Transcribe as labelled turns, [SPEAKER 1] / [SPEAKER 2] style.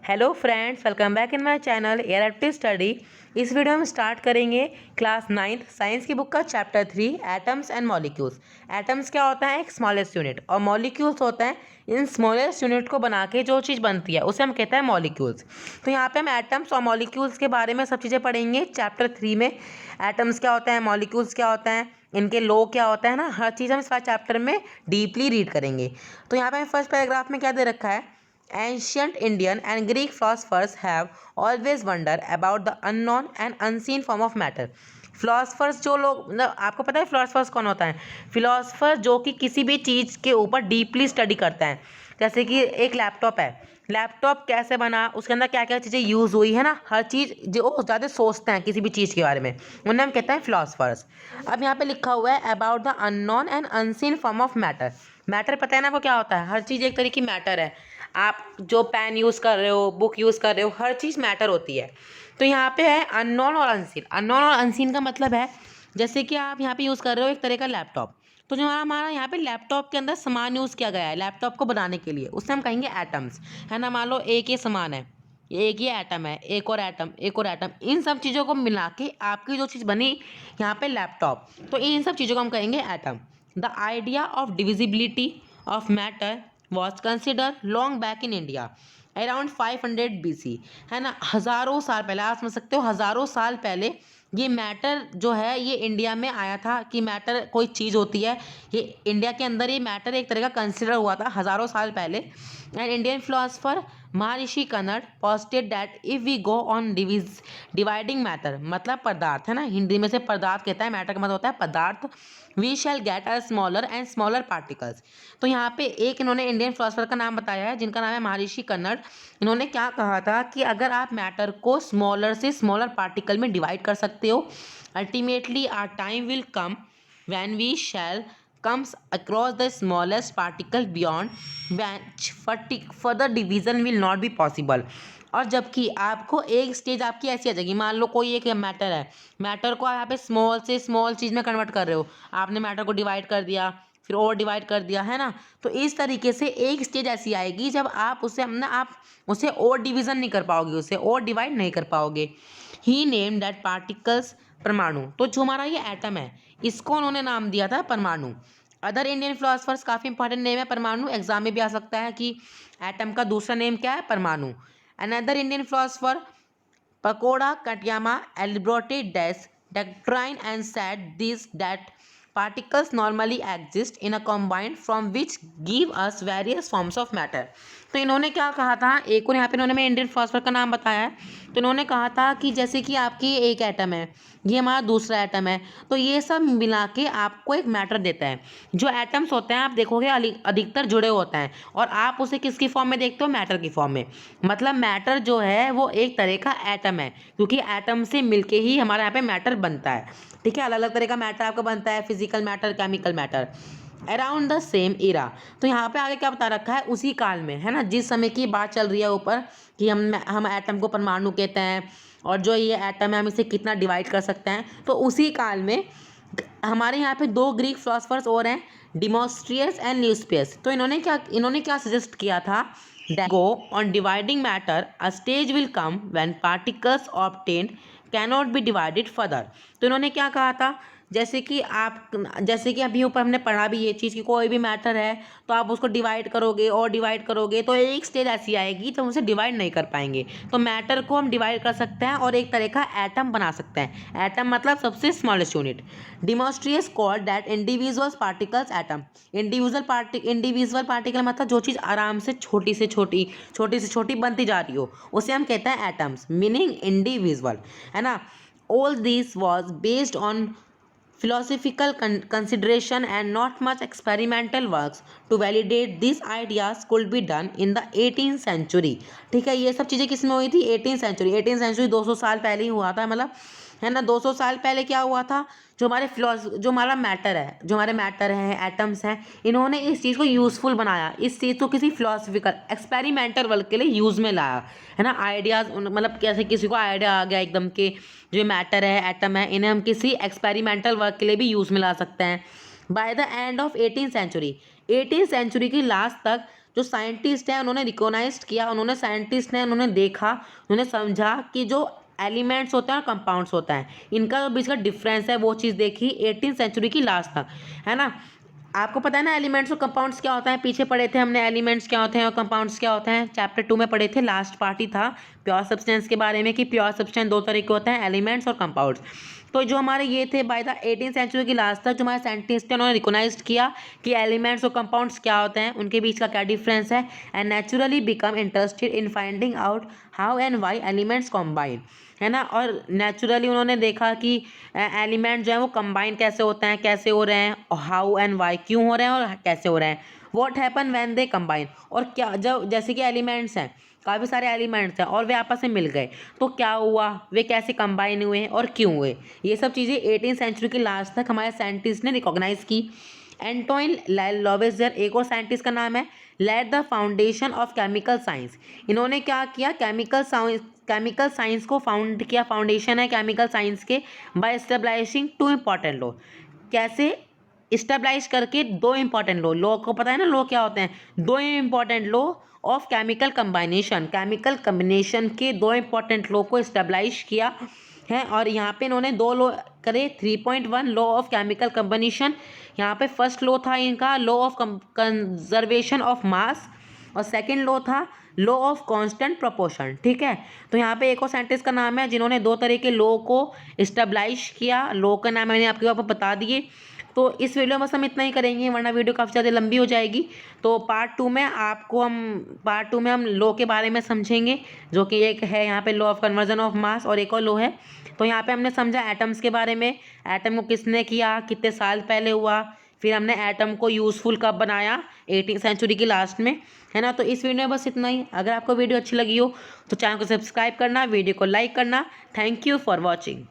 [SPEAKER 1] Hello friends, welcome back in my channel air study. इस video में start करेंगे class 9th science की book का chapter 3 atoms and molecules. Atoms क्या होता है? एक स्मॉलेस्ट यूनिट, और मॉलिक्यूल्स होता है इन स्मॉलेस्ट यूनिट को बना के जो चीज़ बनती है उसे हम कहते हैं मॉलिक्यूल्स। तो यहाँ पे हम एटम्स और मॉलिक्यूल्स के बारे में सब चीज़ें पढ़ेंगे चैप्टर 3 में। एटम्स क्या होता है, मॉलिक्यूल्स क्या होता है, इनके लॉ क्या होता है ना, हर चीज़ हम इस चैप्टर में डीपली रीड करेंगे। तो यहाँ पे फर्स्ट पैराग्राफ में क्या दे रखा है? Ancient Indian and Greek philosophers have always wondered about the unknown and unseen form of matter. Philosophers जो लोग, मतलब आपको पता है फिलोसफर्स कौन होता है? फिलोसफर जो कि किसी भी चीज़ के ऊपर डीपली स्टडी करता है। जैसे कि एक लैपटॉप है, लैपटॉप कैसे बना, उसके अंदर क्या क्या चीज़ें यूज़ हुई है ना, हर चीज़ जो ज़्यादा सोचते हैं किसी भी चीज़ के बारे में, उन्हें हम कहते हैं फिलोसफर्स। अब यहाँ पे लिखा हुआ है about the unknown and unseen form of matter. Matter पता है ना आपको क्या होता है? हर चीज़ एक तरीके की मैटर है। आप जो पेन यूज़ कर रहे हो, बुक यूज़ कर रहे हो, हर चीज़ मैटर होती है। तो यहाँ पे है अननोन और अनसीन। अननोन और अनसीन का मतलब है, जैसे कि आप यहाँ पे यूज़ कर रहे हो एक तरह का लैपटॉप, तो जो हमारा यहाँ पे लैपटॉप के अंदर सामान यूज़ किया गया है लैपटॉप को बनाने के लिए, उससे हम कहेंगे एटम्स, है ना। मान लो एक ये सामान है, एक ये एटम है, एक और एटम, एक और एटम, इन सब चीज़ों को मिला के आपकी जो चीज़ बनी यहाँ पे लैपटॉप, तो इन सब चीज़ों को हम कहेंगे atom. The idea of divisibility of matter was consider long back in India around 500 BC, है ना। हज़ारों साल पहले, आप समझ सकते हो हज़ारों साल पहले ये मैटर जो है ये इंडिया में आया था, कि मैटर कोई चीज़ होती है, ये इंडिया के अंदर ये मैटर एक तरह का कंसिडर हुआ था हज़ारों साल पहले। And Indian philosopher Maharshi Kanad posted that if we go on dividing matter, मतलब पदार्थ, है ना, हिंदी में से पदार्थ कहता है, मैटर का मतलब होता है पदार्थ, we shall get a smaller and smaller particles. तो यहाँ पे एक इन्होंने इंडियन फिलोसफर का नाम बताया है जिनका नाम है महर्षि कन्नड़। इन्होंने क्या कहा था कि अगर आप मैटर को स्मॉलर से स्मॉलर पार्टिकल में डिवाइड कर सकते हो, ultimately are time will come when we shall comes across the smallest particle beyond which further division will not be possible। और जबकि आपको एक स्टेज आपकी ऐसी आ जाएगी, मान लो कोई एक मैटर है, मैटर को आप यहाँ पे स्मॉल से स्मॉल चीज़ में कन्वर्ट कर रहे हो, आपने मैटर को डिवाइड कर दिया, फिर और डिवाइड कर दिया, है ना। तो इस तरीके से एक स्टेज ऐसी आएगी जब आप उसे ना, आप उसे और डिवीज़न नहीं कर पाओगे, उसे और डिवाइड नहीं कर पाओगे। ही नेम दैट पार्टिकल्स परमाणु। तो जो हमारा ये एटम है इसको उन्होंने नाम दिया था परमाणु। अदर इंडियन फिलोसफर्स, काफ़ी इंपॉर्टेंट नेम है परमाणु, एग्जाम में भी आ सकता है कि एटम का दूसरा नेम क्या है, परमाणु। Another Indian philosopher Pakudha Katyayana elaborated this doctrine and said this that particles normally exist in a combined from which give us various forms of matter। तो इन्होंने क्या कहा था, एक और यहाँ पे इन्होंने, मैं इंडियन फिलोसफर का नाम बताया है, तो इन्होंने कहा था कि जैसे कि आपकी एक एटम है, ये हमारा दूसरा एटम है, तो ये सब मिला के आपको एक मैटर देता है। जो एटम्स होते हैं आप देखोगे अधिकतर जुड़े होते हैं, और आप उसे किसकी फॉर्म में देखते हो? मैटर की फॉर्म में। मतलब मैटर जो है वो एक तरह का एटम है, क्योंकि एटम से मिलके ही हमारे यहाँ पे मैटर बनता है। ठीक है, अलग अलग तरह का मैटर आपका बनता है, physical matter, chemical matter, around the same era. तो यहाँ पे आगे क्या बता रखा है, उसी काल में, है ना, जिस समय की बात चल रही है ऊपर, कि हम एटम को परमाणु कहते हैं, और जो ये एटम है हम इसे कितना डिवाइड कर सकते हैं। तो उसी काल में हमारे यहाँ पे दो ग्रीक फिलोसफर्स और हैं, डिमोस्ट्रियस एंड ल्यूसियस। तो इन्होंने क्या सजेस्ट किया था, that go on dividing matter a stage will come when particles obtained cannot be divided further। तो इन्होंने क्या कहा था, जैसे कि अभी ऊपर हमने पढ़ा भी ये चीज़, कि कोई भी मैटर है तो आप उसको डिवाइड करोगे और डिवाइड करोगे, तो एक स्टेज ऐसी आएगी तो हम उसे डिवाइड नहीं कर पाएंगे। तो मैटर को हम डिवाइड कर सकते हैं और एक तरह का एटम बना सकते हैं। एटम मतलब सबसे smallest unit. Democritus called that individual particles atom. Individual particle मतलब जो चीज़ आराम से छोटी से छोटी बनती जा रही हो, उसे हम कहते हैं एटम्स, मीनिंग इंडिविजुअल, है ना। All this was based on philosophical consideration and not much experimental works to validate these ideas could be done in the 18th century। ठीक है, ये सब चीज़ें किस में हुई थी? 18th century 200 साल पहले ही हुआ था, मतलब, है ना। 200 साल पहले क्या हुआ था, जो हमारा मैटर है, एटम्स हैं, इन्होंने इस चीज़ को यूज़फुल बनाया, इस चीज़ को किसी फिलोसफिकल एक्सपेरिमेंटल वर्क के लिए यूज़ में लाया, है ना। आइडियाज़, मतलब कैसे किसी को आइडिया आ गया एकदम के जो मैटर है, एटम है, इन्हें हम किसी एक्सपेरिमेंटल वर्क के लिए भी यूज़ में ला सकते हैं। By the end of 18th century, 18th century की लास्ट तक जो साइंटिस्ट हैं उन्होंने रिकॉग्नाइज किया, उन्होंने देखा, उन्होंने समझा कि जो एलिमेंट्स होते हैं और कंपाउंड्स होता है इनका जो बीच का डिफरेंस है वो चीज़ देखी 18th सेंचुरी की लास्ट तक, है ना। आपको पता है ना एलिमेंट्स और कंपाउंड्स क्या होता है, पीछे पढ़े थे हमने एलिमेंट्स क्या होते हैं और कंपाउंड्स क्या होते हैं, चैप्टर 2 में पढ़े थे, लास्ट पार्ट ही था प्योर सब्सटेंस के बारे में कि प्योर सब्सटेंस दो तरह के होते हैं, एलिमेंट्स और कंपाउंड्स। तो जो हमारे ये थे बाय द 18th सेंचुरी की लास्ट तक जो हमारे साइंटिस्ट थे उन्होंने रिकॉग्नाइज किया कि एलिमेंट्स और कंपाउंड्स क्या होते हैं, उनके बीच का क्या डिफरेंस है, and naturally become interested in finding out how and why elements combine, है ना। और नेचुरली उन्होंने देखा कि एलिमेंट जो है वो कंबाइन कैसे होते हैं, कैसे हो रहे हैं, और हाउ एंड वाई क्यों हो रहे हैं और कैसे हो रहे हैं, what happen when they combine, और क्या जब जैसे कि एलिमेंट्स हैं, काफ़ी सारे एलिमेंट्स हैं और वे आपस में मिल गए तो क्या हुआ, वे कैसे कंबाइन हुए और क्यों हुए, ये सब चीज़ें 18th सेंचुरी की लास्ट तक हमारे साइंटिस्ट ने रिकॉग्नाइज की। एंटोइन लावेजियर एक और साइंटिस्ट का नाम है, led the foundation of chemical science, इन्होंने क्या किया, केमिकल साइंस को फाउंड किया, फाउंडेशन है केमिकल साइंस के, by establishing two important law, कैसे इस्टेब्लाइश करके दो इंपॉर्टेंट लॉ को पता है ना, लॉ क्या होते हैं, दो important law of chemical combination के दो इंपॉर्टेंट लॉ को इस्टेब्लाइश किया है। और यहाँ पे इन्होंने दो लॉ करे, 3.1 लॉ ऑफ केमिकल कम्बिनेशन, यहाँ पे फर्स्ट लॉ था इनका law of conservation of mass, और सेकंड लॉ था लॉ ऑफ कांस्टेंट प्रोपोर्शन, ठीक है। तो यहाँ पे एक और साइंटिस्ट का नाम है जिन्होंने दो तरह के लॉ को इस्टेब्लाइश किया, लॉ का नाम मैंने आपको बता दिए। तो इस वीडियो में बस हम इतना ही करेंगे वरना वीडियो काफ़ी ज़्यादा लंबी हो जाएगी। तो पार्ट टू में हम लॉ के बारे में समझेंगे, जो कि एक है यहाँ पे law of conversion of mass, और एक और लॉ है। तो यहाँ पे हमने समझा एटम्स के बारे में, एटम को किसने किया, कितने साल पहले हुआ, फिर हमने एटम को यूज़फुल कब बनाया 18th सेंचुरी की लास्ट में, है ना। तो इस वीडियो में बस इतना ही। अगर आपको वीडियो अच्छी लगी हो तो चैनल को सब्सक्राइब करना, वीडियो को लाइक करना। Thank you for watching.